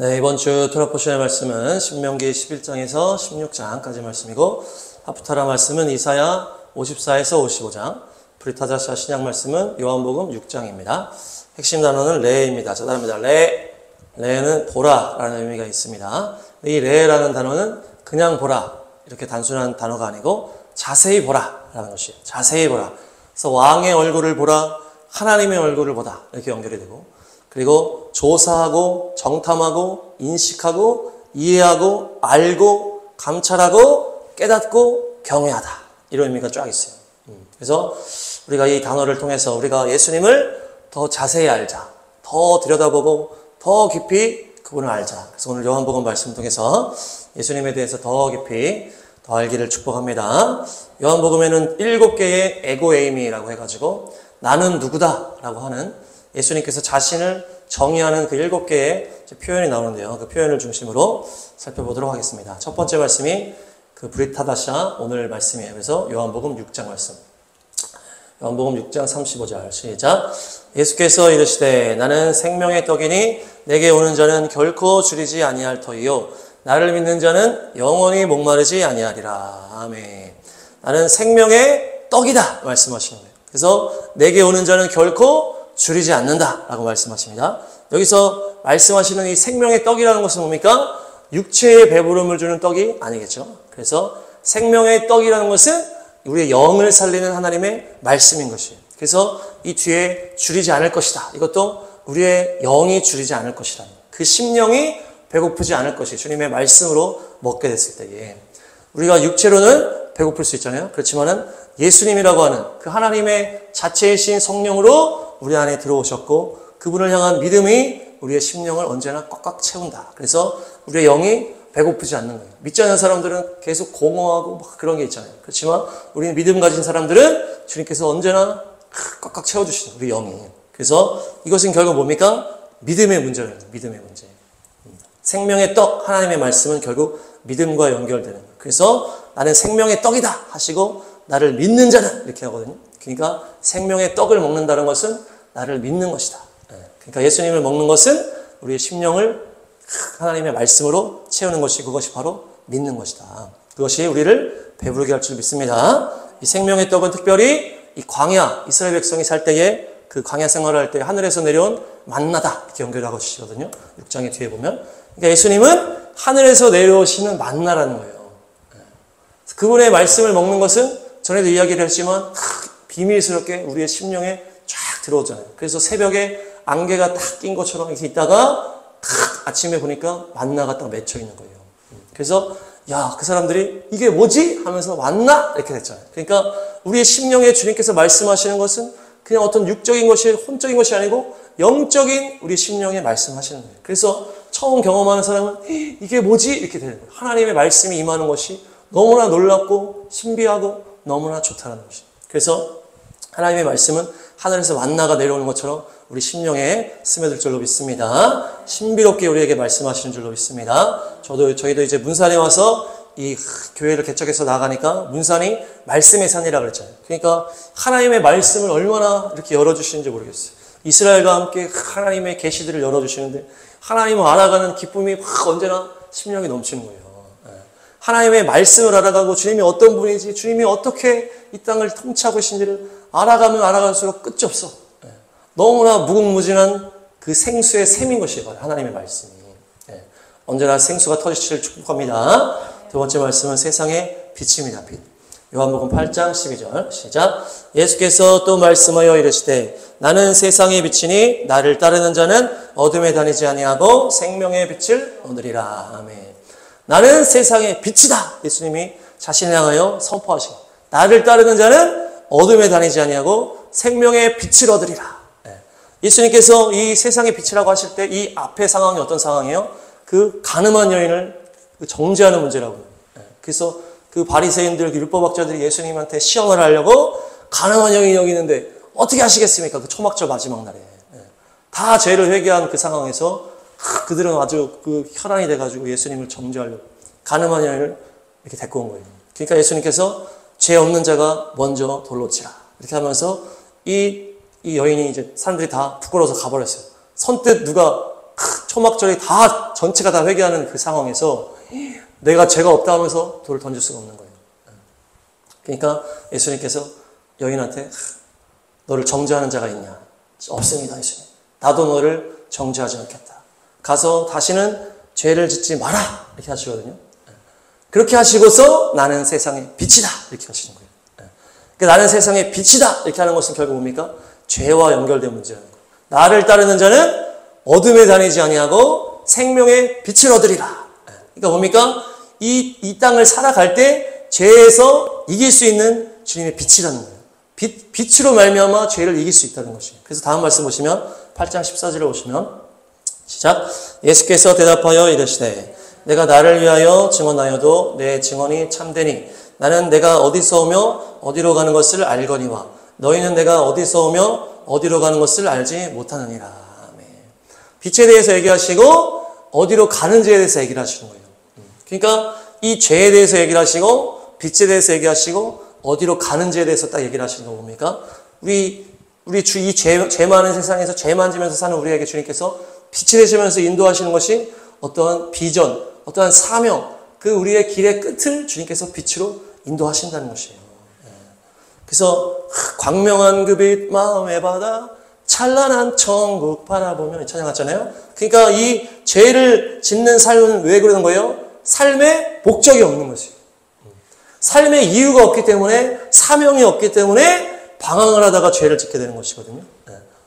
네, 이번 주 토라 포션의 말씀은 신명기 11장에서 16장까지 말씀이고, 하프타라 말씀은 이사야 54에서 55장, 브리타자샤 신약 말씀은 요한복음 6장입니다. 핵심 단어는 레입니다. 자, 따릅니다. 레. 레는 보라라는 의미가 있습니다. 이 레라는 단어는 그냥 보라, 이렇게 단순한 단어가 아니고 자세히 보라라는 것이에요. 자세히 보라. 그래서 왕의 얼굴을 보라, 하나님의 얼굴을 보다, 이렇게 연결이 되고, 그리고 조사하고 정탐하고 인식하고 이해하고 알고 감찰하고 깨닫고 경외하다, 이런 의미가 쫙 있어요. 그래서 우리가 이 단어를 통해서 우리가 예수님을 더 자세히 알자, 더 들여다보고 더 깊이 그분을 알자. 그래서 오늘 요한복음 말씀 통해서 예수님에 대해서 더 깊이 더 알기를 축복합니다. 요한복음에는 7개의 에고에이미라고 해가지고 나는 누구다 라고 하는 예수님께서 자신을 정의하는 그 7개의 표현이 나오는데요. 그 표현을 중심으로 살펴보도록 하겠습니다. 첫 번째 말씀이 그 브리타다샤 오늘 말씀이에요. 그래서 요한복음 6장 말씀. 요한복음 6장 35절 시작. 예수께서 이르시되 나는 생명의 떡이니 내게 오는 자는 결코 줄이지 아니할 터이요 나를 믿는 자는 영원히 목마르지 아니하리라. 아멘. 나는 생명의 떡이다 말씀하시는 거예요. 그래서 내게 오는 자는 결코 줄이지 않는다 라고 말씀하십니다. 여기서 말씀하시는 이 생명의 떡이라는 것은 뭡니까? 육체의 배부름을 주는 떡이 아니겠죠. 그래서 생명의 떡이라는 것은 우리의 영을 살리는 하나님의 말씀인 것이에요. 그래서 이 뒤에 줄이지 않을 것이다. 이것도 우리의 영이 줄이지 않을 것이다. 그 심령이 배고프지 않을 것이 주님의 말씀으로 먹게 됐을 때에 우리가 육체로는 배고플 수 있잖아요. 그렇지만은 예수님이라고 하는 그 하나님의 자체이신 성령으로 우리 안에 들어오셨고 그분을 향한 믿음이 우리의 심령을 언제나 꽉꽉 채운다. 그래서 우리의 영이 배고프지 않는 거예요. 믿지 않는 사람들은 계속 공허하고 막 그런 게 있잖아요. 그렇지만 우리는 믿음 가진 사람들은 주님께서 언제나 꽉꽉 채워주시죠. 우리 영이. 그래서 이것은 결국 뭡니까? 믿음의 문제예요. 믿음의 문제. 생명의 떡, 하나님의 말씀은 결국 믿음과 연결되는 거예요. 그래서 나는 생명의 떡이다 하시고 나를 믿는 자는 이렇게 하거든요. 그러니까 생명의 떡을 먹는다는 것은 나를 믿는 것이다. 그러니까 예수님을 먹는 것은 우리의 심령을 하나님의 말씀으로 채우는 것이 그것이 바로 믿는 것이다. 그것이 우리를 배부르게 할 줄 믿습니다. 이 생명의 떡은 특별히 이 광야, 이스라엘 백성이 살 때에 그 광야 생활을 할 때 하늘에서 내려온 만나다 이렇게 연결하고 주시거든요. 6장의 뒤에 보면. 그러니까 예수님은 하늘에서 내려오시는 만나라는 거예요. 그분의 말씀을 먹는 것은 전에도 이야기를 했지만 비밀스럽게 우리의 심령에 쫙 들어오잖아요. 그래서 새벽에 안개가 탁 낀 것처럼 이렇게 있다가 탁 아침에 보니까 만나가 딱 맺혀 있는 거예요. 그래서 야, 그 사람들이 이게 뭐지? 하면서 만나? 이렇게 됐잖아요. 그러니까 우리의 심령에 주님께서 말씀하시는 것은 그냥 어떤 육적인 것이 혼적인 것이 아니고 영적인 우리 심령에 말씀하시는 거예요. 그래서 처음 경험하는 사람은 이게 뭐지? 이렇게 되는 거예요. 하나님의 말씀이 임하는 것이 너무나 놀랍고 신비하고 너무나 좋다는 것이죠. 그래서 하나님의 말씀은 하늘에서 만나가 내려오는 것처럼 우리 심령에 스며들 줄로 믿습니다. 신비롭게 우리에게 말씀하시는 줄로 믿습니다. 저희도 이제 문산에 와서 이 교회를 개척해서 나가니까 문산이 말씀의 산이라고 그랬잖아요. 그러니까 하나님의 말씀을 얼마나 이렇게 열어주시는지 모르겠어요. 이스라엘과 함께 하나님의 계시들을 열어주시는데 하나님을 알아가는 기쁨이 막 언제나 심령이 넘치는 거예요. 하나님의 말씀을 알아가고 주님이 어떤 분인지 주님이 어떻게 이 땅을 통치하고 계신지를 알아가면 알아갈수록 끝이 없어. 너무나 무궁무진한 그 생수의 샘인 것이에요. 하나님의 말씀이. 언제나 생수가 터지시기를 축복합니다. 두 번째 말씀은 세상의 빛입니다. 빛. 요한복음 8장 12절 시작. 예수께서 또 말씀하여 이르시되 나는 세상의 빛이니 나를 따르는 자는 어둠에 다니지 아니하고 생명의 빛을 얻으리라. 아멘. 나는 세상의 빛이다. 예수님이 자신을 향하여 선포하시고 나를 따르는 자는 어둠에 다니지 아니하고 생명의 빛을 얻으리라. 예수님께서 이 세상의 빛이라고 하실 때 이 앞의 상황이 어떤 상황이에요? 그 가늠한 여인을 정죄하는 문제라고. 그래서 그 바리새인들, 율법학자들이 예수님한테 시험을 하려고 가늠한 여인이 여기 있는데 어떻게 하시겠습니까? 그 초막절 마지막 날에. 다 죄를 회개한 그 상황에서 그들은 아주 그 혈안이 돼가지고 예수님을 정죄하려고 가늠한 여인을 이렇게 데리고 온 거예요. 그러니까 예수님께서 죄 없는 자가 먼저 돌로 치라. 이렇게 하면서 이 여인이 이제 사람들이 다 부끄러워서 가버렸어요. 선뜻 누가 초막절이 다 전체가 다 회개하는 그 상황에서 내가 죄가 없다 하면서 돌을 던질 수가 없는 거예요. 그러니까 예수님께서 여인한테 너를 정죄하는 자가 있냐? 없습니다, 예수님. 나도 너를 정죄하지 않겠다. 가서 다시는 죄를 짓지 마라. 이렇게 하시거든요. 그렇게 하시고서 나는 세상의 빛이다. 이렇게 하시는 거예요. 그러니까 나는 세상의 빛이다. 이렇게 하는 것은 결국 뭡니까? 죄와 연결된 문제라는 거예요. 나를 따르는 자는 어둠에 다니지 아니하고 생명의 빛을 얻으리라. 그러니까 뭡니까? 이 땅을 살아갈 때 죄에서 이길 수 있는 주님의 빛이라는 거예요. 빛으로 말미암아 죄를 이길 수 있다는 것이에요. 그래서 다음 말씀 보시면 8장 14절에 오시면 시작. 예수께서 대답하여 이르시되 내가 나를 위하여 증언하여도 내 증언이 참되니 나는 내가 어디서 오며 어디로 가는 것을 알거니와 너희는 내가 어디서 오며 어디로 가는 것을 알지 못하느니라. 아멘. 빛에 대해서 얘기하시고 어디로 가는지에 대해서 얘기를 하시는 거예요. 그러니까 이 죄에 대해서 얘기를 하시고 빛에 대해서 얘기하시고 어디로 가는지에 대해서 딱 얘기를 하시는 거 뭡니까? 우리 이 죄 많은 세상에서 죄만 지면서 사는 우리에게 주님께서 빛이 되시면서 인도하시는 것이 어떠한 비전, 어떠한 사명, 그 우리의 길의 끝을 주님께서 빛으로 인도하신다는 것이에요. 그래서 광명한 그 빛 마음에 받아 찬란한 천국 바라보면 찬양하잖아요. 그러니까 이 죄를 짓는 삶은 왜 그러는 거예요? 삶에 목적이 없는 것이에요. 삶의 이유가 없기 때문에 사명이 없기 때문에 방황을 하다가 죄를 짓게 되는 것이거든요.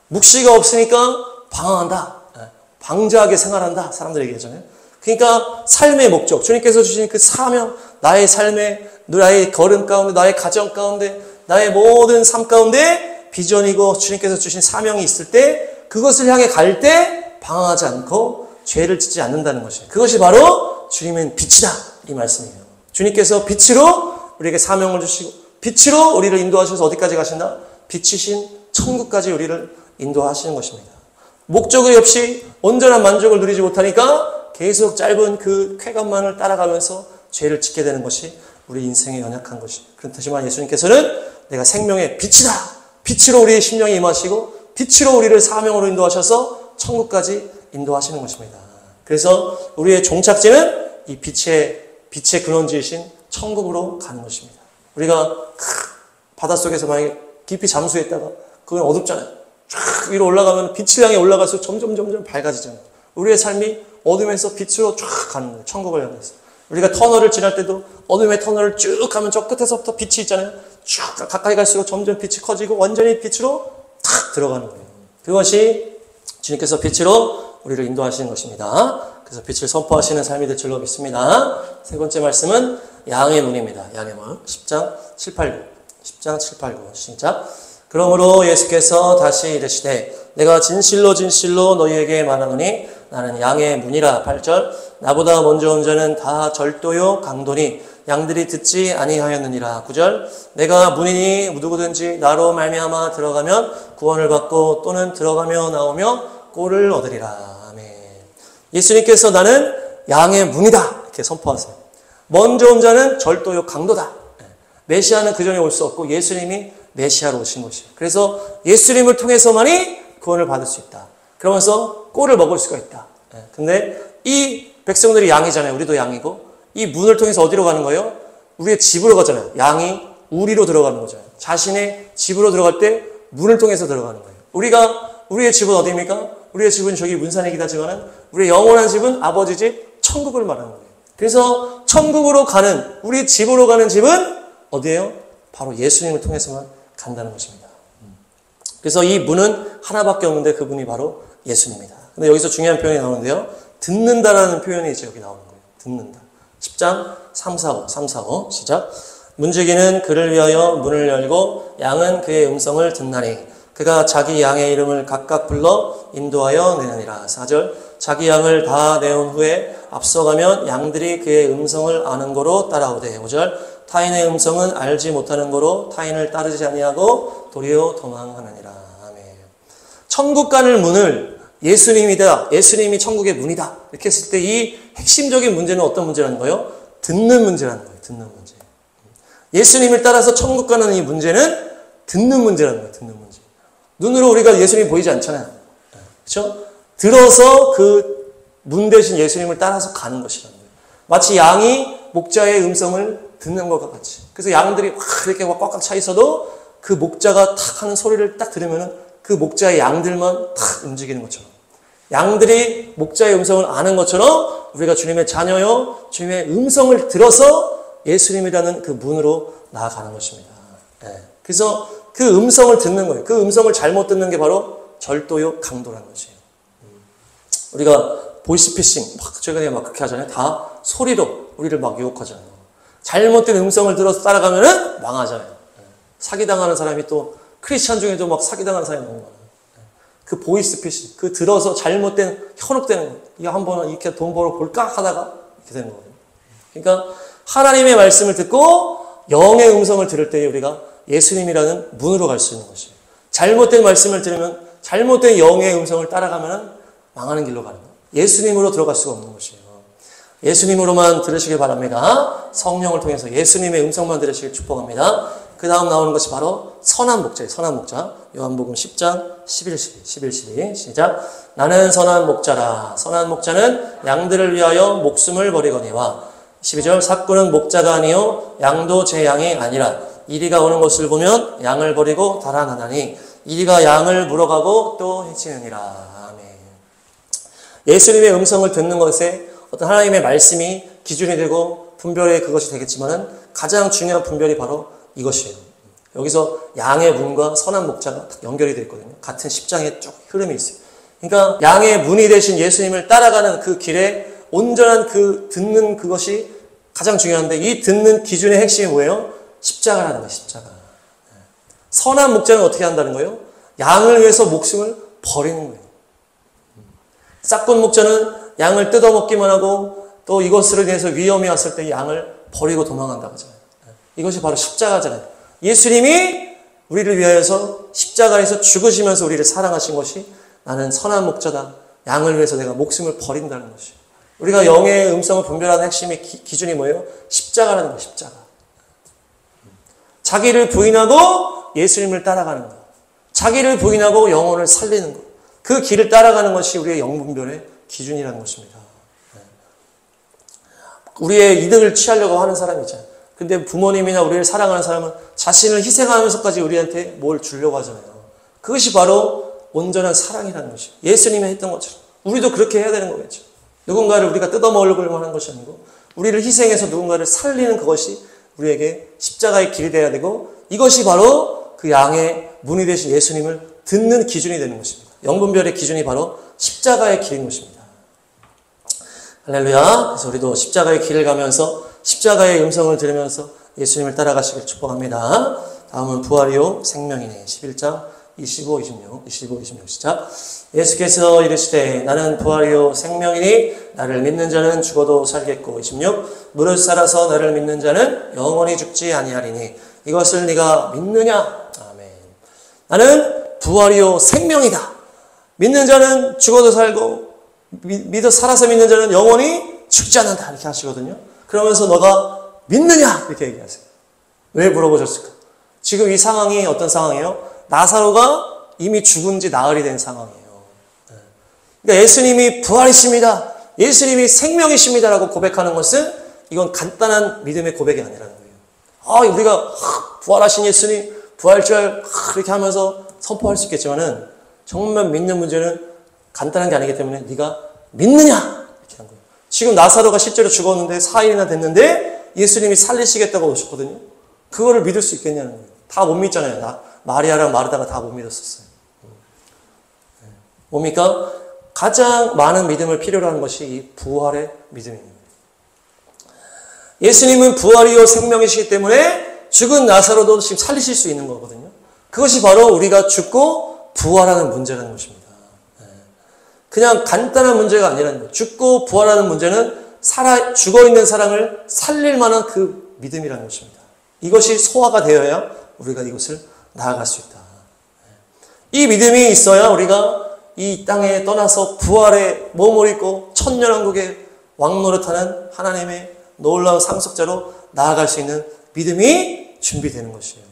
묵시가 없으니까 방황한다. 방자하게 생활한다. 사람들이 얘기하잖아요. 그러니까 삶의 목적, 주님께서 주신 그 사명, 나의 삶의, 나의 걸음 가운데, 나의 가정 가운데, 나의 모든 삶 가운데 비전이고 주님께서 주신 사명이 있을 때 그것을 향해 갈 때 방황하지 않고 죄를 짓지 않는다는 것이에요. 그것이 바로 주님은 빛이다. 이 말씀이에요. 주님께서 빛으로 우리에게 사명을 주시고 빛으로 우리를 인도하셔서 어디까지 가신다? 빛이신 천국까지 우리를 인도하시는 것입니다. 목적이 없이 온전한 만족을 누리지 못하니까 계속 짧은 그 쾌감만을 따라가면서 죄를 짓게 되는 것이 우리 인생의 연약한 것이에요. 그렇지만 예수님께서는 내가 생명의 빛이다. 빛으로 우리의 심령에 임하시고 빛으로 우리를 사명으로 인도하셔서 천국까지 인도하시는 것입니다. 그래서 우리의 종착지는 이 빛의 근원지이신 천국으로 가는 것입니다. 우리가 바닷속에서 만약에 깊이 잠수했다가 그건 어둡잖아요. 쫙 위로 올라가면 빛을 향해 올라갈수록 점점 밝아지잖아요. 우리의 삶이 어둠에서 빛으로 쫙 가는 거예요. 천국을 향해서. 우리가 터널을 지날 때도 어둠의 터널을 쭉 가면 저 끝에서부터 빛이 있잖아요. 쭉 가까이 갈수록 점점 빛이 커지고 완전히 빛으로 탁 들어가는 거예요. 그것이 주님께서 빛으로 우리를 인도하시는 것입니다. 그래서 빛을 선포하시는 삶이 될 줄로 믿습니다. 세 번째 말씀은 양의 문입니다. 양의 문. 10장 7, 8, 9. 10장 7, 8, 9. 시작. 그러므로 예수께서 다시 이르시되 내가 진실로 너희에게 말하노니 나는 양의 문이라. 8절. 나보다 먼저 온 자는 다 절도요 강도니 양들이 듣지 아니하였느니라. 9절. 내가 문이니 누구든지 나로 말미암아 들어가면 구원을 받고 또는 들어가며 나오며 꼴을 얻으리라. 아멘. 예수님께서 나는 양의 문이다 이렇게 선포하세요. 먼저 온 자는 절도요 강도다. 메시아는 그 전에 올 수 없고 예수님이 메시아로 오신 것이에요. 그래서 예수님을 통해서만이 구원을 받을 수 있다. 그러면서 꼴을 먹을 수가 있다. 근데 이 백성들이 양이잖아요. 우리도 양이고 이 문을 통해서 어디로 가는 거예요? 우리의 집으로 가잖아요. 양이 우리로 들어가는 거잖아요. 자신의 집으로 들어갈 때 문을 통해서 들어가는 거예요. 우리의 집은 어디입니까? 우리의 집은 저기 문산이긴 하지만은 우리의 영원한 집은 아버지 집 천국을 말하는 거예요. 그래서 천국으로 가는 우리 집으로 가는 집은 어디예요? 바로 예수님을 통해서만 간다는 것입니다. 그래서 이 문은 하나밖에 없는데 그 문이 바로 예수님입니다. 근데 여기서 중요한 표현이 나오는데요. 듣는다라는 표현이 이제 여기 나오는 거예요. 듣는다. 10장 3, 4, 5 시작. 문지기는 그를 위하여 문을 열고 양은 그의 음성을 듣나니 그가 자기 양의 이름을 각각 불러 인도하여 내느니라. 4절. 자기 양을 다 내온 후에 앞서가면 양들이 그의 음성을 아는 거로 따라오되. 5절. 타인의 음성은 알지 못하는 거로 타인을 따르지 아니하고 도리어 도망하느니라. 아멘. 천국 가는 문을 예수님이다. 예수님이 천국의 문이다. 이렇게 했을 때 이 핵심적인 문제는 어떤 문제라는 거예요? 듣는 문제라는 거예요. 듣는 문제. 예수님을 따라서 천국 가는 이 문제는 듣는 문제라는 거예요. 듣는 문제. 눈으로 우리가 예수님이 보이지 않잖아요. 그렇죠? 들어서 그 문 대신 예수님을 따라서 가는 것이라는 거예요. 마치 양이 목자의 음성을 듣는 것과 같이. 그래서 양들이 확 이렇게 꽉꽉 차 있어도 그 목자가 탁 하는 소리를 딱 들으면은 그 목자의 양들만 탁 움직이는 것처럼. 양들이 목자의 음성을 아는 것처럼 우리가 주님의 자녀요, 주님의 음성을 들어서 예수님이라는 그 문으로 나아가는 것입니다. 그래서 그 음성을 듣는 거예요. 그 음성을 잘못 듣는 게 바로 절도요, 강도라는 것이에요. 우리가 보이스피싱, 최근에 막 그렇게 하잖아요. 다 소리로 우리를 막 유혹하잖아요. 잘못된 음성을 들어서 따라가면은 망하잖아요. 사기당하는 사람이 또, 크리스찬 중에도 막 사기당하는 사람이 너무 많아요. 그 보이스피싱, 그 들어서 잘못된, 현혹되는 거. 이거 한번 이렇게 돈 벌어볼까 하다가 이렇게 되는 거예요. 그러니까 하나님의 말씀을 듣고 영의 음성을 들을 때에 우리가 예수님이라는 문으로 갈 수 있는 것이에요. 잘못된 말씀을 들으면 잘못된 영의 음성을 따라가면 망하는 길로 가는 거예요. 예수님으로 들어갈 수가 없는 것이에요. 예수님으로만 들으시길 바랍니다. 성령을 통해서 예수님의 음성만 들으시길 축복합니다. 그 다음 나오는 것이 바로 선한 목자예요. 선한 목자. 요한복음 10장 11, 12 시작. 나는 선한 목자라. 선한 목자는 양들을 위하여 목숨을 버리거니와 12절 삭구는 목자가 아니요 양도 제 양이 아니라 이리가 오는 것을 보면 양을 버리고 달아나나니 이리가 양을 물어가고 또 해치느니라. 아멘. 예수님의 음성을 듣는 것에 어떤 하나님의 말씀이 기준이 되고 분별의 그것이 되겠지만은 가장 중요한 분별이 바로 이것이에요. 여기서 양의 문과 선한 목자가 연결이 되어 있거든요. 같은 10장에 쭉 흐름이 있어요. 그러니까 양의 문이 되신 예수님을 따라가는 그 길에 온전한 그 듣는 그것이 가장 중요한데 이 듣는 기준의 핵심이 뭐예요? 십자가라는 거예요. 십자가. 선한 목자는 어떻게 한다는 거예요? 양을 위해서 목숨을 버리는 거예요. 싹군 목자는 양을 뜯어먹기만 하고 또 이것으로 인해서 위험이 왔을 때 양을 버리고 도망간다고 하잖아요. 이것이 바로 십자가잖아요. 예수님이 우리를 위하여서 십자가에서 죽으시면서 우리를 사랑하신 것이 나는 선한 목자다. 양을 위해서 내가 목숨을 버린다는 것이. 우리가 영의 음성을 분별하는 핵심의 기준이 뭐예요? 십자가라는 거예요. 십자가. 자기를 부인하고 예수님을 따라가는 것. 자기를 부인하고 영혼을 살리는 것. 그 길을 따라가는 것이 우리의 영분별의 기준이라는 것입니다. 우리의 이득을 취하려고 하는 사람이 있잖아요. 근데 부모님이나 우리를 사랑하는 사람은 자신을 희생하면서까지 우리한테 뭘 주려고 하잖아요. 그것이 바로 온전한 사랑이라는 것이에요. 예수님이 했던 것처럼. 우리도 그렇게 해야 되는 거겠죠. 누군가를 우리가 뜯어먹으려고 하는 것이 아니고 우리를 희생해서 누군가를 살리는 그것이 우리에게 십자가의 길이 되어야 되고 이것이 바로 그 양의 문이 되신 예수님을 듣는 기준이 되는 것입니다. 영분별의 기준이 바로 십자가의 길인 것입니다. 할렐루야. 그래서 우리도 십자가의 길을 가면서 십자가의 음성을 들으면서 예수님을 따라가시길 축복합니다. 다음은 부활이요 생명이네. 11장 25, 26 시작. 예수께서 이르시되 나는 부활이요 생명이니 나를 믿는 자는 죽어도 살겠고 26 무릇 살아서 나를 믿는 자는 영원히 죽지 아니하리니 이것을 네가 믿느냐? 아멘. 나는 부활이요 생명이다. 믿는 자는 죽어도 살고 믿어 살아서 믿는 자는 영원히 죽지 않는다. 이렇게 하시거든요. 그러면서 너가 믿느냐? 이렇게 얘기하세요. 왜 물어보셨을까? 지금 이 상황이 어떤 상황이에요? 나사로가 이미 죽은 지 나흘이 된 상황이에요. 그러니까 예수님이 부활이십니다. 예수님이 생명이십니다라고 고백하는 것은 이건 간단한 믿음의 고백이 아니라는 거예요. 우리가 부활하신 예수님, 부활절 이렇게 하면서 선포할 수 있겠지만은 정말 믿는 문제는 간단한 게 아니기 때문에 네가 믿느냐? 이렇게 한 거예요. 지금 나사로가 실제로 죽었는데 4일이나 됐는데 예수님이 살리시겠다고 오셨거든요. 그거를 믿을 수 있겠냐는 거예요. 다 못 믿잖아요. 마리아랑 마르다가 다 못 믿었었어요. 뭡니까? 가장 많은 믿음을 필요로 하는 것이 이 부활의 믿음입니다. 예수님은 부활이요 생명이시기 때문에 죽은 나사로도 지금 살리실 수 있는 거거든요. 그것이 바로 우리가 죽고 부활하는 문제라는 것입니다. 그냥 간단한 문제가 아니라는 거예요. 죽고 부활하는 문제는 죽어있는 사람을 살릴 만한 그 믿음이라는 것입니다. 이것이 소화가 되어야 우리가 이것을 나아갈 수 있다. 이 믿음이 있어야 우리가 이 땅에 떠나서 부활의 몸을 입고 천년왕국의 왕노릇하는 하나님의 놀라운 상속자로 나아갈 수 있는 믿음이 준비되는 것이에요.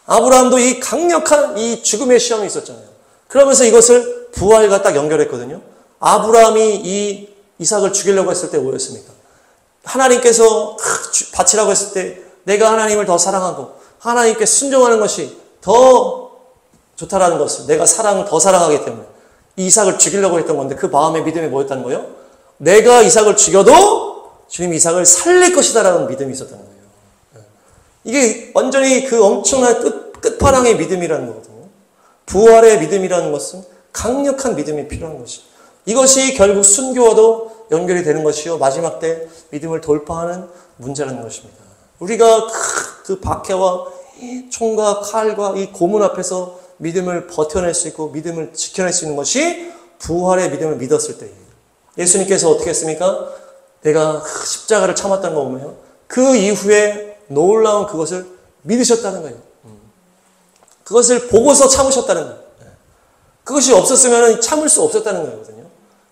아브라함도 이 강력한 이 죽음의 시험이 있었잖아요. 그러면서 이것을 부활과 딱 연결했거든요. 아브라함이 이 이삭을 죽이려고 했을 때 뭐였습니까? 하나님께서 바치라고 했을 때 내가 하나님을 더 사랑하고 하나님께 순종하는 것이 더 좋다라는 것을, 내가 사랑을 더 사랑하기 때문에 이삭을 죽이려고 했던 건데, 그 마음의 믿음이 뭐였다는 거예요? 내가 이삭을 죽여도 주님이 이삭을 살릴 것이다라는 믿음이 있었다는 거예요. 이게 완전히 그 엄청난 끝판왕의 믿음이라는 거거든요. 부활의 믿음이라는 것은 강력한 믿음이 필요한 것이죠. 이것이 결국 순교와도 연결이 되는 것이요, 마지막 때 믿음을 돌파하는 문제라는 것입니다. 우리가 그 박해와 총과 칼과 이 고문 앞에서 믿음을 버텨낼 수 있고 믿음을 지켜낼 수 있는 것이 부활의 믿음을 믿었을 때예요. 예수님께서 어떻게 했습니까? 내가 십자가를 참았다는 거 보면요, 그 이후에 놀라운 그것을 믿으셨다는 거예요. 그것을 보고서 참으셨다는 거예요. 그것이 없었으면 참을 수 없었다는 거거든요.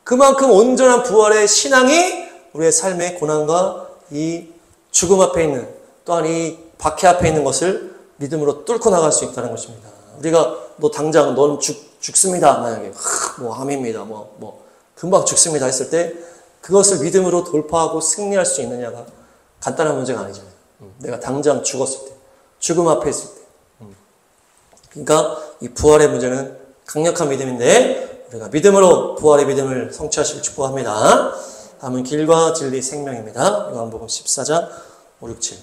그만큼 온전한 부활의 신앙이 우리의 삶의 고난과 이 죽음 앞에 있는, 또한 이 박해 앞에 있는 것을 믿음으로 뚫고 나갈 수 있다는 것입니다. 우리가 당장 넌 죽습니다, 만약에 암입니다, 금방 죽습니다 했을 때 그것을 믿음으로 돌파하고 승리할 수 있느냐가 간단한 문제가 아니잖아요. 내가 당장 죽었을 때, 죽음 앞에 있을 때. 그러니까 이 부활의 문제는 강력한 믿음인데, 우리가 믿음으로 부활의 믿음을 성취하시길 축복합니다. 다음은 길과 진리 생명입니다. 요한복음 14장 5, 6, 7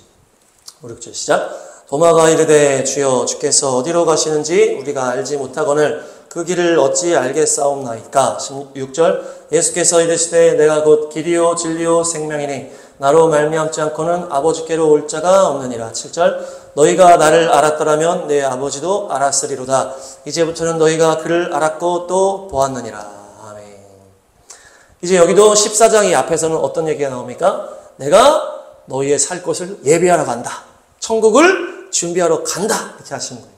시작. 도마가 이르되 주여 주께서 어디로 가시는지 우리가 알지 못하거늘 그 길을 어찌 알겠사옵나이까. 16절. 예수께서 이르시되 내가 곧 길이요 진리요 생명이니 나로 말미암지 않고는 아버지께로 올 자가 없느니라. 7절. 너희가 나를 알았더라면 내 아버지도 알았으리로다. 이제부터는 너희가 그를 알았고 또 보았느니라. 아멘. 이제 여기도 14장 이 앞에서는 어떤 얘기가 나옵니까? 내가 너희의 살 곳을 예비하러 간다. 천국을 준비하러 간다. 이렇게 하시는 거예요.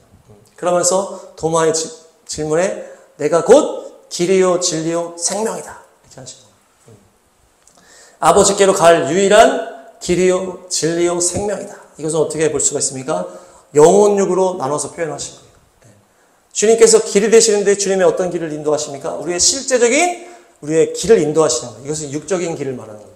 그러면서 도마의 질문에 내가 곧 길이요 진리요 생명이다. 이렇게 하시는 거예요. 아버지께로 갈 유일한 길이요 진리요 생명이다. 이것은 어떻게 볼 수가 있습니까? 영혼육으로 나눠서 표현하신 거예요. 주님께서 길이 되시는데 주님의 어떤 길을 인도하십니까? 우리의 실제적인 우리의 길을 인도하시는 거예요. 이것은 육적인 길을 말하는 거예요.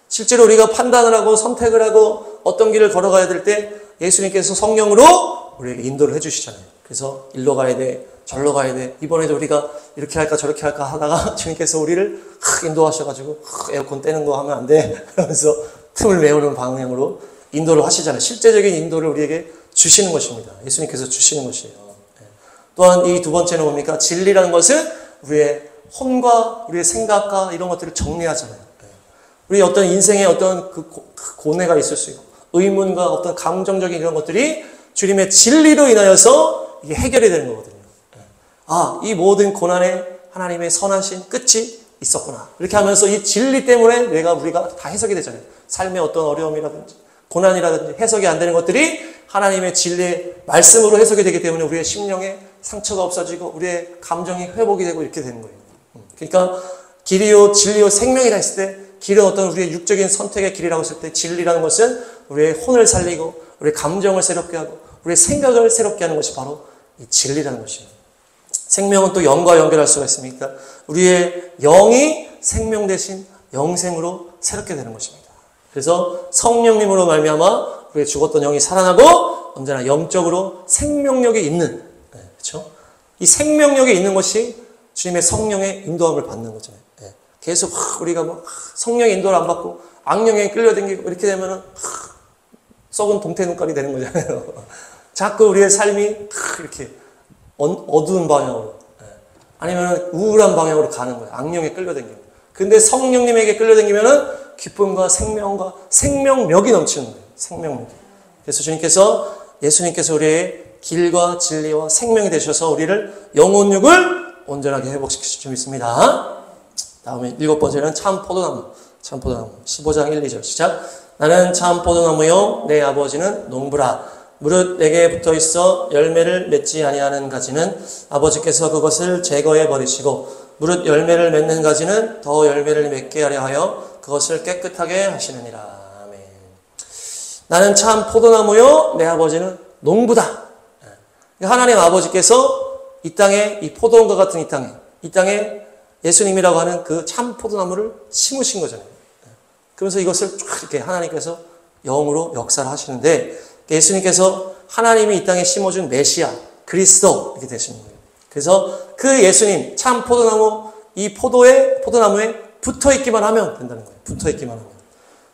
실제로 우리가 판단을 하고 선택을 하고 어떤 길을 걸어가야 될 때 예수님께서 성령으로 우리에게 인도를 해주시잖아요. 그래서 일로 가야 돼, 절로 가야 돼, 이번에도 우리가 이렇게 할까 저렇게 할까 하다가 주님께서 우리를 인도하셔가지고 에어컨 떼는 거 하면 안 돼 그러면서 틈을 메우는 방향으로 인도를 하시잖아요. 실제적인 인도를 우리에게 주시는 것입니다. 예수님께서 주시는 것이에요. 또한 이 두 번째는 뭡니까? 진리라는 것은 우리의 혼과 우리의 생각과 이런 것들을 정리하잖아요. 우리 어떤 인생에 어떤 그 고뇌가 있을 수 있고 의문과 어떤 감정적인 이런 것들이 주님의 진리로 인하여서 이게 해결이 되는 거거든요. 이 모든 고난에 하나님의 선하신 끝이 있었구나. 이렇게 하면서 이 진리 때문에 우리가 다 해석이 되잖아요. 삶의 어떤 어려움이라든지 고난이라든지 해석이 안 되는 것들이 하나님의 진리의 말씀으로 해석이 되기 때문에 우리의 심령에 상처가 없어지고 우리의 감정이 회복이 되고 이렇게 되는 거예요. 그러니까 길이요 진리요 생명이라 했을 때, 길은 어떤 우리의 육적인 선택의 길이라고 했을 때, 진리라는 것은 우리의 혼을 살리고 우리의 감정을 새롭게 하고 우리의 생각을 새롭게 하는 것이 바로 이 진리라는 것이에요. 생명은 또 영과 연결할 수가 있습니까? 우리의 영이 생명 대신 영생으로 새롭게 되는 것입니다. 그래서 성령님으로 말미암아 우리의 죽었던 영이 살아나고 언제나 영적으로 생명력이 있는, 그렇죠? 이 생명력이 있는 것이 주님의 성령의 인도함을 받는 거잖아요. 계속 우리가 성령의 인도를 안 받고 악령에 끌려다니고 이렇게 되면은 썩은 동태 눈깔이 되는 거잖아요. 자꾸 우리의 삶이 이렇게 어두운 방향으로, 아니면 우울한 방향으로 가는 거예요. 악령에 끌려다니고. 근데 성령님에게 끌려다니면은 기쁨과 생명과 생명력이 넘치는 거예요. 생명력. 그래서 예수님께서 우리의 길과 진리와 생명이 되셔서 우리를 영혼육을 온전하게 회복시키실 줄 믿습니다. 다음에 7번째는 참 포도나무. 15장 1, 2절 시작. 나는 참 포도나무요 내 아버지는 농부라. 무릇 내게 붙어있어 열매를 맺지 아니하는 가지는 아버지께서 그것을 제거해 버리시고 무릇 열매를 맺는 가지는 더 열매를 맺게 하려 하여 그것을 깨끗하게 하시느니라. 아멘. 나는 참 포도나무요 내 아버지는 농부다. 하나님 아버지께서 이 땅에, 이 포도원과 같은 이 땅에 예수님이라고 하는 그 참 포도나무를 심으신 거잖아요. 그러면서 이것을 쫙 이렇게 하나님께서 영으로 역사를 하시는데 예수님께서 하나님이 이 땅에 심어준 메시아, 그리스도 이렇게 되시는 거예요. 그래서 그 예수님, 참 포도나무, 이 포도나무에 붙어 있기만 하면 된다는 거예요. 붙어 있기만 하면.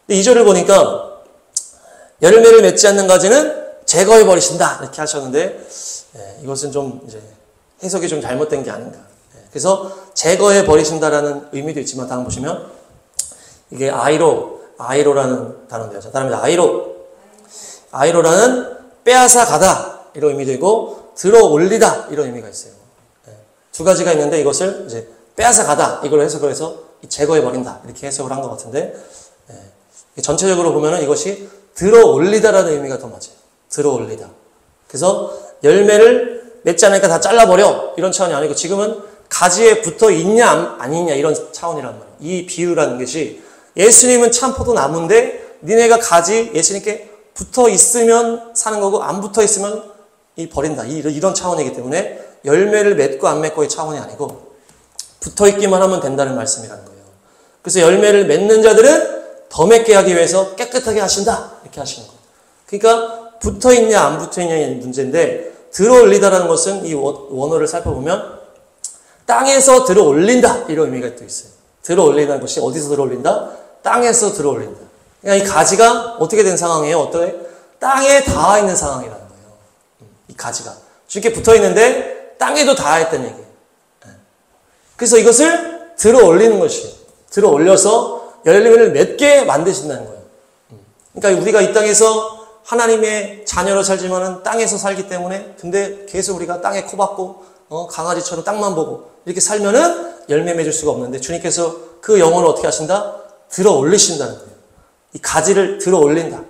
근데 2절을 보니까 열매를 맺지 않는 가지는 제거해 버리신다 이렇게 하셨는데 이것은 좀 이제 해석이 좀 잘못된 게 아닌가. 그래서 제거해 버리신다라는 의미도 있지만 다음 보시면 이게 아이로라는 단어인데요. 자, 다음에 아이로라는 빼앗아 가다 이런 의미도 있고 들어 올리다 이런 의미가 있어요. 두 가지가 있는데 이것을 이제 빼앗아 가다 이걸로 해석을 해서 제거해 버린다 이렇게 해석을 한 것 같은데 전체적으로 보면은 이것이 들어 올리다라는 의미가 더 맞아요. 들어 올리다. 그래서 열매를 맺지 않으니까 다 잘라버려 이런 차원이 아니고 지금은 가지에 붙어 있냐 아니냐 이런 차원이란 말이에요. 이 비유라는 것이 예수님은 참 포도나무인데 니네가 가지 예수님께 붙어 있으면 사는 거고 안 붙어 있으면 버린다. 이런 차원이기 때문에 열매를 맺고 안 맺고의 차원이 아니고 붙어 있기만 하면 된다는 말씀이라는 거예요. 그래서 열매를 맺는 자들은 더 맺게 하기 위해서 깨끗하게 하신다. 이렇게 하시는 거예요. 그러니까 붙어 있냐 안 붙어 있냐의 문제인데 들어 올리다라는 것은 이 원어를 살펴보면 땅에서 들어 올린다. 이런 의미가 또 있어요. 들어 올린다는 것이 어디서 들어 올린다? 땅에서 들어 올린다. 그러니까 이 가지가 어떻게 된 상황이에요? 어떻게? 땅에 닿아 있는 상황이라는 거예요. 이 가지가. 쉽게 붙어 있는데 땅에도 닿아 있다는 얘기예요. 그래서 이것을 들어 올리는 것이에요. 들어 올려서 열매를 맺게 만드신다는 거예요. 그러니까 우리가 이 땅에서 하나님의 자녀로 살지만은 땅에서 살기 때문에 근데 계속 우리가 땅에 코박고 강아지처럼 땅만 보고 이렇게 살면은 열매 맺을 수가 없는데 주님께서 그 영혼을 어떻게 하신다? 들어 올리신다는 거예요. 이 가지를 들어 올린다.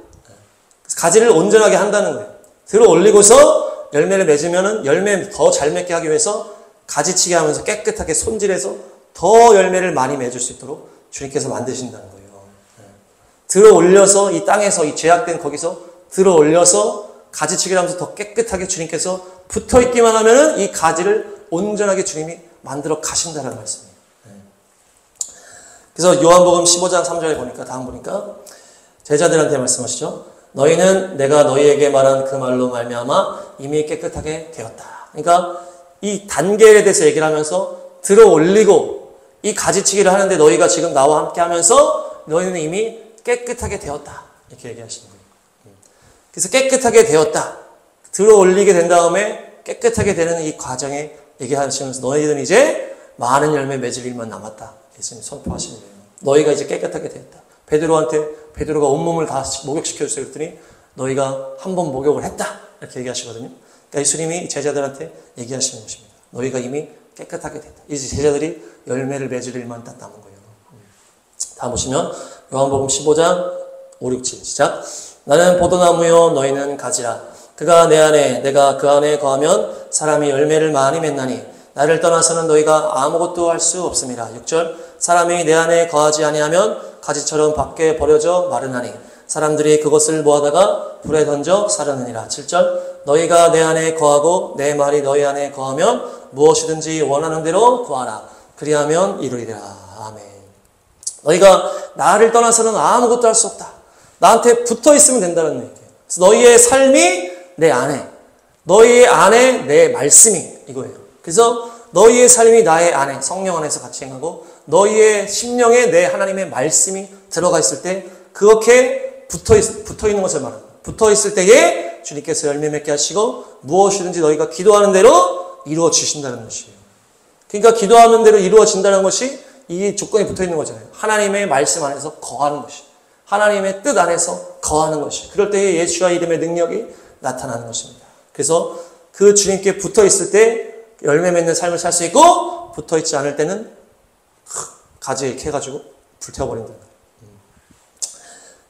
가지를 온전하게 한다는 거예요. 들어 올리고서 열매를 맺으면은 열매 더 잘 맺게 하기 위해서 가지치기 하면서 깨끗하게 손질해서 더 열매를 많이 맺을 수 있도록 주님께서 만드신다는 거예요. 들어 올려서 이 땅에서 이 죄악된 거기서 들어 올려서 가지치기를 하면서 더 깨끗하게 주님께서 붙어 있기만 하면은 이 가지를 온전하게 주님이 만들어 가신다는 말씀이에요. 그래서 요한복음 15장 3절에 보니까 다음 보니까 제자들한테 말씀하시죠. 너희는 내가 너희에게 말한 그 말로 말미암아 이미 깨끗하게 되었다. 그러니까 이 단계에 대해서 얘기를 하면서 들어 올리고 이 가지치기를 하는데 너희가 지금 나와 함께 하면서 너희는 이미 깨끗하게 되었다. 이렇게 얘기하시는 거예요. 그래서 깨끗하게 되었다. 들어 올리게 된 다음에 깨끗하게 되는 이 과정에 얘기하시면서 너희들은 이제 많은 열매 맺을 일만 남았다. 예수님 선포하시는 거예요. 너희가 이제 깨끗하게 되었다. 베드로가 온몸을 다 목욕시켜 주세요. 그랬더니 너희가 한 번 목욕을 했다. 이렇게 얘기하시거든요. 그러니까 예수님이 제자들한테 얘기하시는 것입니다. 너희가 이미 깨끗하게 됐다. 이제 제자들이 열매를 맺을 일만 딱 남은 거예요. 다음 보시면 요한복음 15장 5, 6, 7 시작. 나는 포도나무요 너희는 가지라. 그가 내 안에 내가 그 안에 거하면 사람이 열매를 많이 맺나니 나를 떠나서는 너희가 아무것도 할 수 없음이라. 6절 사람이 내 안에 거하지 아니하면 가지처럼 밖에 버려져 마르나니 사람들이 그것을 모아다가 불에 던져 사르느니라. 7절 너희가 내 안에 거하고 내 말이 너희 안에 거하면 무엇이든지 원하는 대로 구하라. 그리하면 이루리라. 아멘. 너희가 나를 떠나서는 아무것도 할 수 없다. 나한테 붙어 있으면 된다는 얘기예요. 그래서 너희의 삶이 내 안에, 너희의 안에 내 말씀이 이거예요. 그래서 너희의 삶이 나의 안에 성령 안에서 같이 행하고 너희의 심령에 내 하나님의 말씀이 들어가 있을 때 그렇게 붙어 있는 것을 말합니다. 붙어 있을 때에 주님께서 열매 맺게 하시고 무엇이든지 너희가 기도하는 대로 이루어 주신다는 것이에요. 그러니까 기도하는 대로 이루어진다는 것이 이 조건이 붙어 있는 거잖아요. 하나님의 말씀 안에서 거하는 것이, 하나님의 뜻 안에서 거하는 것이. 그럴 때에 예수와 이름의 능력이 나타나는 것입니다. 그래서 그 주님께 붙어 있을 때 열매 맺는 삶을 살 수 있고 붙어 있지 않을 때는 가지에 이렇게 해가지고 불태워버린다.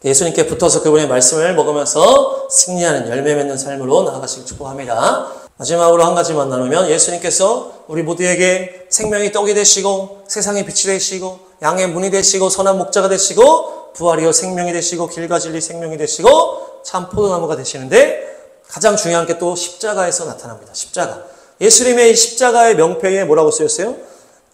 예수님께 붙어서 그분의 말씀을 먹으면서 승리하는 열매 맺는 삶으로 나아가시길 축복합니다. 마지막으로 한 가지만 나누면 예수님께서 우리 모두에게 생명의 떡이 되시고 세상의 빛이 되시고 양의 문이 되시고 선한 목자가 되시고 부활이요 생명이 되시고 길과 진리 생명이 되시고 참 포도나무가 되시는데 가장 중요한 게 또 십자가에서 나타납니다. 십자가. 예수님의 이 십자가의 명패에 뭐라고 쓰였어요?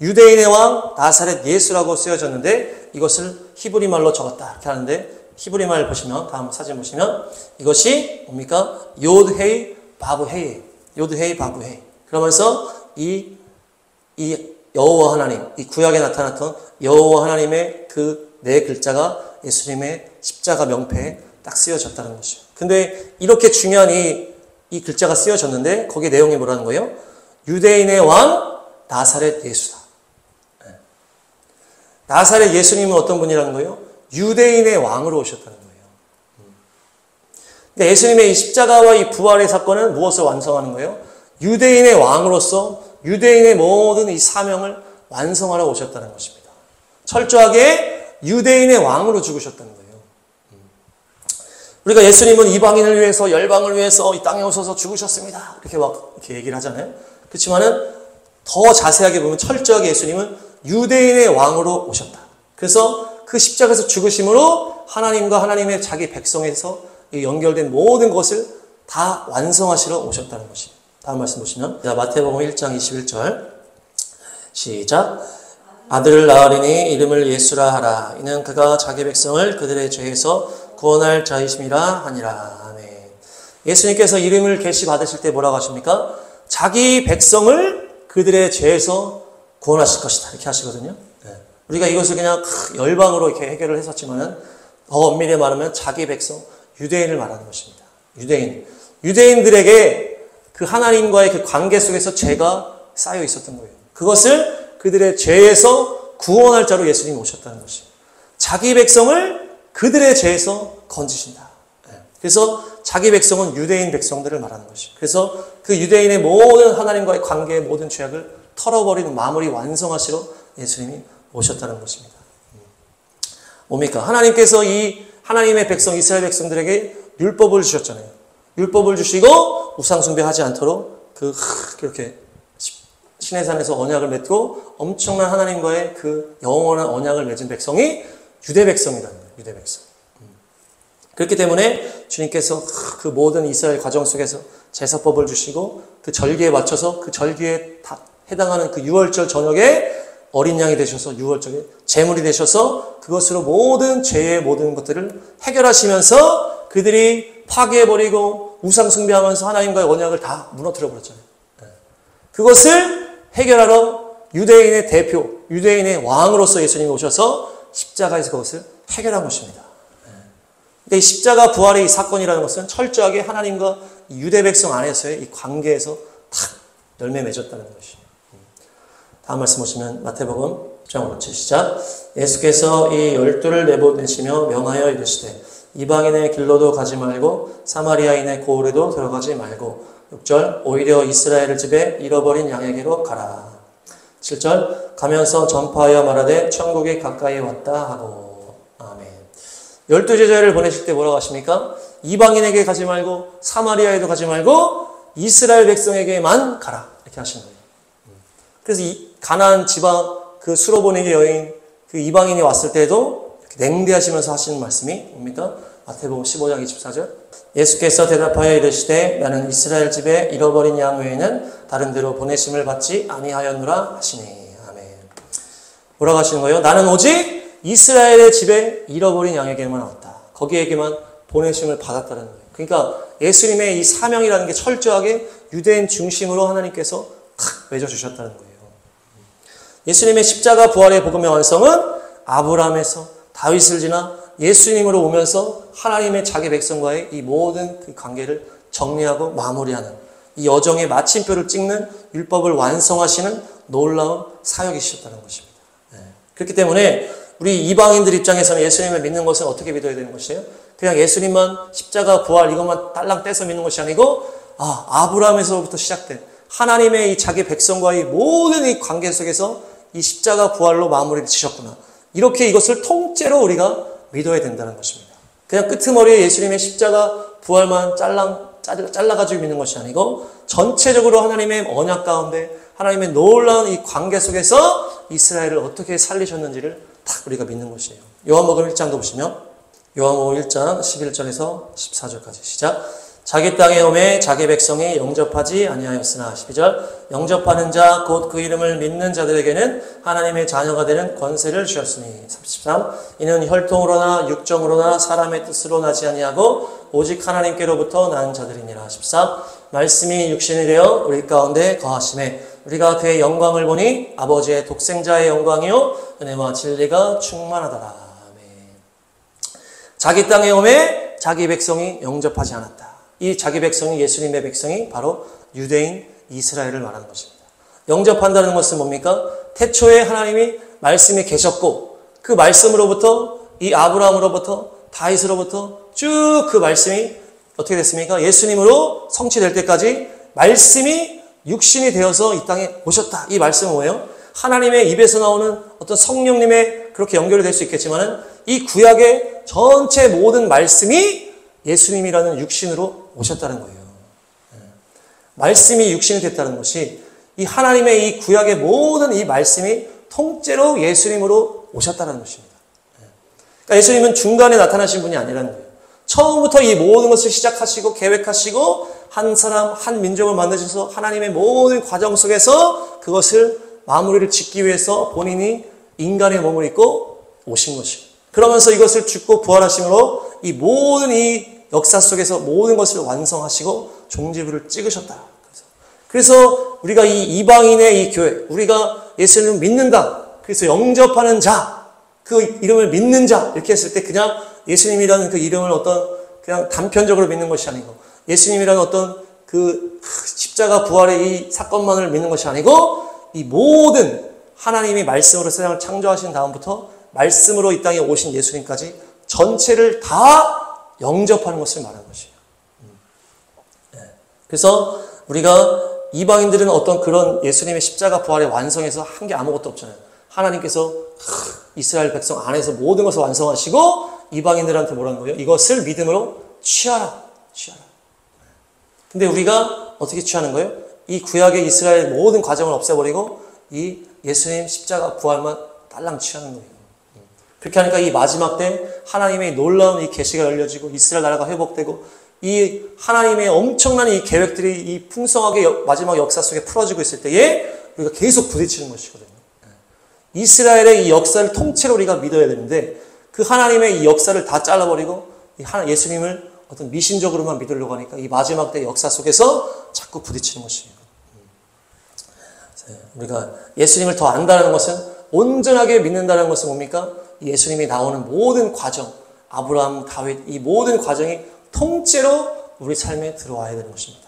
유대인의 왕 나사렛 예수라고 쓰여졌는데 이것을 히브리 말로 적었다 이렇게 하는데 히브리 말 보시면 다음 사진 보시면 이것이 뭡니까? 요드헤이 바브헤이 요드헤이 바브헤이 그러면서 이 여호와 하나님 이 구약에 나타났던 여호와 하나님의 그 네 글자가 예수님의 십자가 명패에 딱 쓰여졌다는 것이죠. 근데 이렇게 중요한 이 글자가 쓰여졌는데 거기에 내용이 뭐라는 거예요? 유대인의 왕 나사렛 예수다. 나사렛 예수님은 어떤 분이라는 거예요? 유대인의 왕으로 오셨다는 거예요. 근데 예수님의 이 십자가와 이 부활의 사건은 무엇을 완성하는 거예요? 유대인의 왕으로서 유대인의 모든 이 사명을 완성하러 오셨다는 것입니다. 철저하게 유대인의 왕으로 죽으셨다는 거예요. 우리가 예수님은 이방인을 위해서 열방을 위해서 이 땅에 오셔서 죽으셨습니다. 이렇게 막 이렇게 얘기를 하잖아요. 그렇지만은 더 자세하게 보면 철저하게 예수님은 유대인의 왕으로 오셨다. 그래서 그 십자가에서 죽으심으로 하나님과 하나님의 자기 백성에서 연결된 모든 것을 다 완성하시러 오셨다는 것입니다. 다음 말씀 보시면 마태복음 1장 21절 시작 아들을 낳으리니 이름을 예수라 하라 이는 그가 자기 백성을 그들의 죄에서 구원할 자이심이라 하니라. 아멘. 예수님께서 이름을 계시 받으실 때 뭐라고 하십니까? 자기 백성을 그들의 죄에서 구원하실 것이다 이렇게 하시거든요. 우리가 이것을 그냥 열방으로 이렇게 해결을 했었지만은 더 엄밀히 말하면 자기 백성 유대인을 말하는 것입니다. 유대인들에게 그 하나님과의 그 관계 속에서 죄가 쌓여 있었던 거예요. 그것을 그들의 죄에서 구원할 자로 예수님이 오셨다는 것입니다. 자기 백성을 그들의 죄에서 건지신다. 그래서 자기 백성은 유대인 백성들을 말하는 것이죠. 그래서 그 유대인의 모든 하나님과의 관계의 모든 죄악을 털어버리는 마무리 완성하시러 예수님이 오셨다는 것입니다. 뭡니까? 하나님께서 이 하나님의 백성 이스라엘 백성들에게 율법을 주셨잖아요. 율법을 주시고 우상 숭배하지 않도록 그렇게 시내산에서 언약을 맺고 엄청난 하나님과의 그 영원한 언약을 맺은 백성이 유대 백성이라는 거예요. 유대 백성. 그렇기 때문에 주님께서 그 모든 이스라엘 과정 속에서 제사법을 주시고 그 절기에 맞춰서 그 절기에 해당하는 그 유월절 저녁에 어린 양이 되셔서 유월절에 제물이 되셔서 그것으로 모든 죄의 모든 것들을 해결하시면서 그들이 파괴해버리고 우상 숭배하면서 하나님과의 언약을 다 무너뜨려 버렸잖아요. 그것을 해결하러 유대인의 대표, 유대인의 왕으로서 예수님이 오셔서 십자가에서 그것을 해결한 것입니다. 근데 이 십자가 부활의 이 사건이라는 것은 철저하게 하나님과 유대 백성 안에서의 이 관계에서 탁 열매 맺었다는 것이에요. 다음 말씀 보시면 마태복음 10장 5절 시작. 예수께서 이 12를 내보내시며 명하여 이르시되 이방인의 길로도 가지 말고 사마리아인의 고을에도 들어가지 말고 6절 오히려 이스라엘 집에 잃어버린 양에게로 가라. 7절 가면서 전파하여 말하되 천국이 가까이 왔다 하고. 아멘. 12제자를 보내실 때 뭐라고 하십니까? 이방인에게 가지 말고 사마리아에도 가지 말고 이스라엘 백성에게만 가라 이렇게 하신 거예요. 그래서 이 가나안 지방 그 수로보니게 여인 그 이방인이 왔을 때도 이렇게 냉대하시면서 하시는 말씀이 뭡니까? 마태복음 15장 24절 예수께서 대답하여 이르시되 나는 이스라엘 집에 잃어버린 양 외에는 다른 데로 보내심을 받지 아니하였노라 하시니. 아멘. 뭐라고 하시는 거예요? 나는 오직 이스라엘의 집에 잃어버린 양에게만 왔다. 거기에게만 보내심을 받았다는 거예요. 그러니까 예수님의 이 사명이라는 게 철저하게 유대인 중심으로 하나님께서 탁 맺어주셨다는 거예요. 예수님의 십자가 부활의 복음의 완성은 아브라함에서 다윗을 지나 예수님으로 오면서 하나님의 자기 백성과의 이 모든 그 관계를 정리하고 마무리하는 이 여정의 마침표를 찍는 율법을 완성하시는 놀라운 사역이셨다는 것입니다. 그렇기 때문에 우리 이방인들 입장에서는 예수님을 믿는 것은 어떻게 믿어야 되는 것이에요? 그냥 예수님만 십자가 부활 이것만 딸랑 떼서 믿는 것이 아니고 아브라함에서부터 시작된 하나님의 이 자기 백성과의 모든 이 관계 속에서 이 십자가 부활로 마무리를 지셨구나. 이렇게 이것을 통째로 우리가 믿어야 된다는 것입니다. 그냥 끄트머리에 예수님의 십자가 부활만 잘라가지고 믿는 것이 아니고 전체적으로 하나님의 언약 가운데 하나님의 놀라운 이 관계 속에서 이스라엘을 어떻게 살리셨는지를 딱 우리가 믿는 것이에요. 요한복음 1장도 보시면 요한복음 1장 11절에서 14절까지 시작. 자기 땅에 오매 자기 백성이 영접하지 아니하였으나 12절 영접하는 자 곧 그 이름을 믿는 자들에게는 하나님의 자녀가 되는 권세를 주셨으니 33 이는 혈통으로나 육정으로나 사람의 뜻으로 나지 아니하고 오직 하나님께로부터 난 자들이니라. 14 말씀이 육신이 되어 우리 가운데 거하심에 우리가 그의 영광을 보니 아버지의 독생자의 영광이요 은혜와 진리가 충만하더라. 아멘. 자기 땅에 오매 자기 백성이 영접하지 않았다. 이 자기 백성이 예수님의 백성이 바로 유대인 이스라엘을 말하는 것입니다. 영접한다는 것은 뭡니까? 태초에 하나님이 말씀이 계셨고 그 말씀으로부터 이 아브라함으로부터 다윗으로부터 쭉 그 말씀이 어떻게 됐습니까? 예수님으로 성취될 때까지 말씀이 육신이 되어서 이 땅에 오셨다. 이 말씀은 뭐예요? 하나님의 입에서 나오는 어떤 성령님의 그렇게 연결이 될 수 있겠지만은 이 구약의 전체 모든 말씀이 예수님이라는 육신으로 오셨다는 거예요. 말씀이 육신이 됐다는 것이 이 하나님의 이 구약의 모든 이 말씀이 통째로 예수님으로 오셨다는 것입니다. 그러니까 예수님은 중간에 나타나신 분이 아니라는 거예요. 처음부터 이 모든 것을 시작하시고 계획하시고 한 사람, 한 민족을 만드셔서 하나님의 모든 과정 속에서 그것을 마무리를 짓기 위해서 본인이 인간의 몸을 입고 오신 것이고 그러면서 이것을 죽고 부활하심으로 이 모든 이 역사 속에서 모든 것을 완성하시고 종지부를 찍으셨다. 그래서 우리가 이 이방인의 이 교회, 우리가 예수님을 믿는다. 그래서 영접하는 자, 그 이름을 믿는 자 이렇게 했을 때 그냥 예수님이라는 그 이름을 어떤 그냥 단편적으로 믿는 것이 아니고 예수님이라는 어떤 그 십자가 부활의 이 사건만을 믿는 것이 아니고 이 모든 하나님이 말씀으로 세상을 창조하신 다음부터 말씀으로 이 땅에 오신 예수님까지 전체를 다 영접하는 것을 말하는 것이에요. 그래서 우리가 이방인들은 어떤 그런 예수님의 십자가 부활의 완성에서 한 게 아무것도 없잖아요. 하나님께서 이스라엘 백성 안에서 모든 것을 완성하시고 이방인들한테 뭐라는 거예요? 이것을 믿음으로 취하라. 취하라. 근데 우리가 어떻게 취하는 거예요? 이 구약의 이스라엘 모든 과정을 없애버리고 이 예수님 십자가 부활만 딸랑 취하는 거예요. 그렇게 하니까 이 마지막 때 하나님의 놀라운 이 계시가 열려지고 이스라엘 나라가 회복되고 이 하나님의 엄청난 이 계획들이 이 풍성하게 마지막 역사 속에 풀어지고 있을 때에 우리가 계속 부딪히는 것이거든요. 이스라엘의 이 역사를 통째로 우리가 믿어야 되는데 그 하나님의 이 역사를 다 잘라버리고 예수님을 어떤 미신적으로만 믿으려고 하니까 이 마지막 때 역사 속에서 자꾸 부딪히는 것이에요. 우리가 예수님을 더 안다는 것은 온전하게 믿는다는 것은 뭡니까? 예수님이 나오는 모든 과정, 아브라함, 다윗 이 모든 과정이 통째로 우리 삶에 들어와야 되는 것입니다.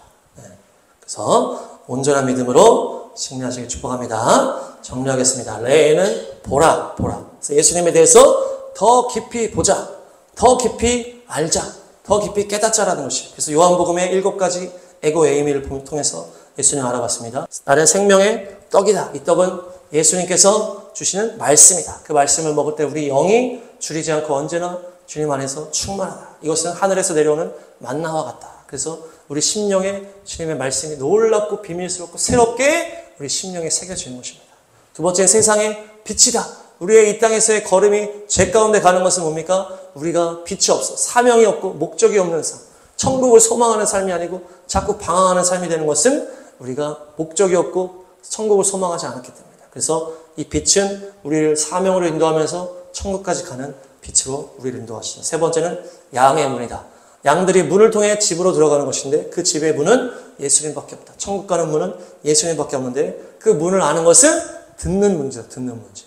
그래서 온전한 믿음으로 승리하시길 축복합니다. 정리하겠습니다. 레에는 보라. 그래서 예수님에 대해서 더 깊이 보자, 더 깊이 알자, 더 깊이 깨닫자라는 것이에요. 그래서 요한복음의 7가지 에고 에이미를 통해서 예수님 알아봤습니다. 나는 생명의 떡이다. 이 떡은 예수님께서 주시는 말씀이다. 그 말씀을 먹을 때 우리 영이 줄이지 않고 언제나 주님 안에서 충만하다. 이것은 하늘에서 내려오는 만나와 같다. 그래서 우리 심령에 주님의 말씀이 놀랍고 비밀스럽고 새롭게 우리 심령에 새겨지는 것입니다. 두 번째는 세상의 빛이다. 우리의 이 땅에서의 걸음이 죄 가운데 가는 것은 뭡니까? 우리가 빛이 없어. 사명이 없고 목적이 없는 삶. 천국을 소망하는 삶이 아니고 자꾸 방황하는 삶이 되는 것은 우리가 목적이 없고 천국을 소망하지 않았기 때문이다. 그래서 이 빛은 우리를 사명으로 인도하면서 천국까지 가는 빛으로 우리를 인도하시죠. 세 번째는 양의 문이다. 양들이 문을 통해 집으로 들어가는 것인데 그 집의 문은 예수님밖에 없다. 천국 가는 문은 예수님밖에 없는데 그 문을 아는 것은 듣는 문제다. 듣는 문제.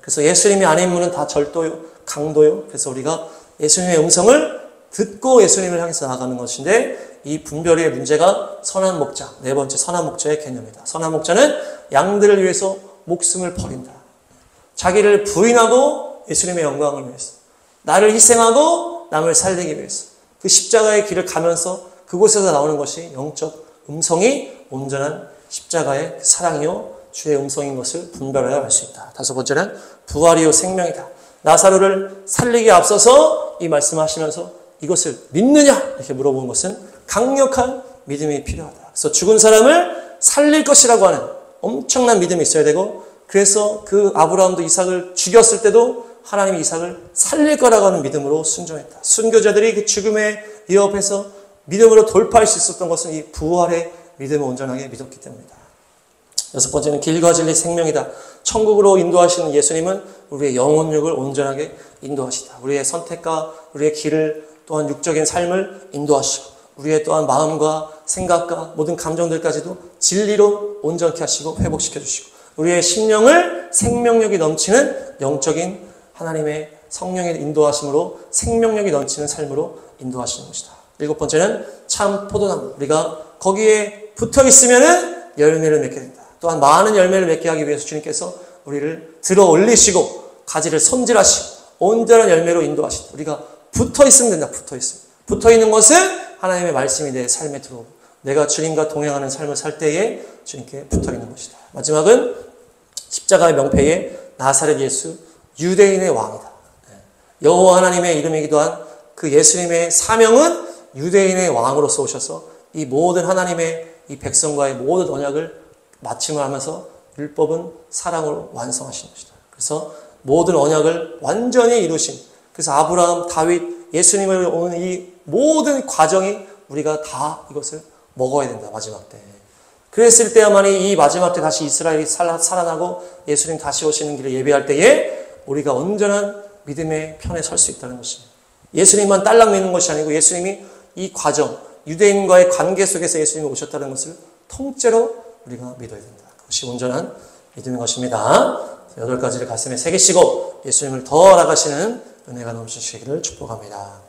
그래서 예수님이 아닌 문은 다 절도요, 강도요. 그래서 우리가 예수님의 음성을 듣고 예수님을 향해서 나아가는 것인데 이 분별의 문제가 선한 목자. 네 번째 선한 목자의 개념이다. 선한 목자는 양들을 위해서 목숨을 버린다. 자기를 부인하고 예수님의 영광을 위해서 나를 희생하고 남을 살리기 위해서 그 십자가의 길을 가면서 그곳에서 나오는 것이 영적 음성이 온전한 십자가의 사랑이요 주의 음성인 것을 분별하여 알 수 있다. 다섯 번째는 부활이요 생명이다. 나사로를 살리기에 앞서서 이 말씀하시면서 이것을 믿느냐 이렇게 물어보는 것은 강력한 믿음이 필요하다. 그래서 죽은 사람을 살릴 것이라고 하는 엄청난 믿음이 있어야 되고 그래서 그 아브라함도 이삭을 죽였을 때도 하나님이 이삭을 살릴 거라고 하는 믿음으로 순종했다. 순교자들이 그 죽음의 위협에서 믿음으로 돌파할 수 있었던 것은 이 부활의 믿음을 온전하게 믿었기 때문이다. 여섯 번째는 길과 진리 생명이다. 천국으로 인도하시는 예수님은 우리의 영혼육을 온전하게 인도하시다. 우리의 선택과 우리의 길을 또한 육적인 삶을 인도하시고 우리의 또한 마음과 생각과 모든 감정들까지도 진리로 온전케 하시고 회복시켜 주시고 우리의 심령을 생명력이 넘치는 영적인 하나님의 성령의 인도하심으로 생명력이 넘치는 삶으로 인도하시는 것이다. 일곱 번째는 참 포도나무. 우리가 거기에 붙어 있으면은 열매를 맺게 된다. 또한 많은 열매를 맺게 하기 위해서 주님께서 우리를 들어 올리시고 가지를 손질하시고 온전한 열매로 인도하시다. 우리가 붙어 있으면 된다. 붙어 있으면. 붙어 있는 것은 하나님의 말씀이 내 삶에 들어오고 내가 주님과 동행하는 삶을 살 때에 주님께 붙어 있는 것이다. 마지막은 십자가의 명패에 나사렛 예수 유대인의 왕이다. 여호와 하나님의 이름이기도 한 그 예수님의 사명은 유대인의 왕으로서 오셔서 이 모든 하나님의 이 백성과의 모든 언약을 마침을 하면서 율법은 사랑으로 완성하신 것이다. 그래서 모든 언약을 완전히 이루신, 그래서 아브라함, 다윗, 예수님을 오는 이 모든 과정이 우리가 다 이것을 먹어야 된다. 마지막 때. 그랬을 때야만이 이 마지막 때 다시 이스라엘이 살아나고 예수님 다시 오시는 길을 예배할 때에 우리가 온전한 믿음의 편에 설 수 있다는 것입니다. 예수님만 딸랑 믿는 것이 아니고 예수님이 이 과정, 유대인과의 관계 속에서 예수님이 오셨다는 것을 통째로 우리가 믿어야 된다. 그것이 온전한 믿음인 것입니다. 8가지를 가슴에 새기시고 예수님을 더 알아가시는 은혜가 넘치시기를 축복합니다.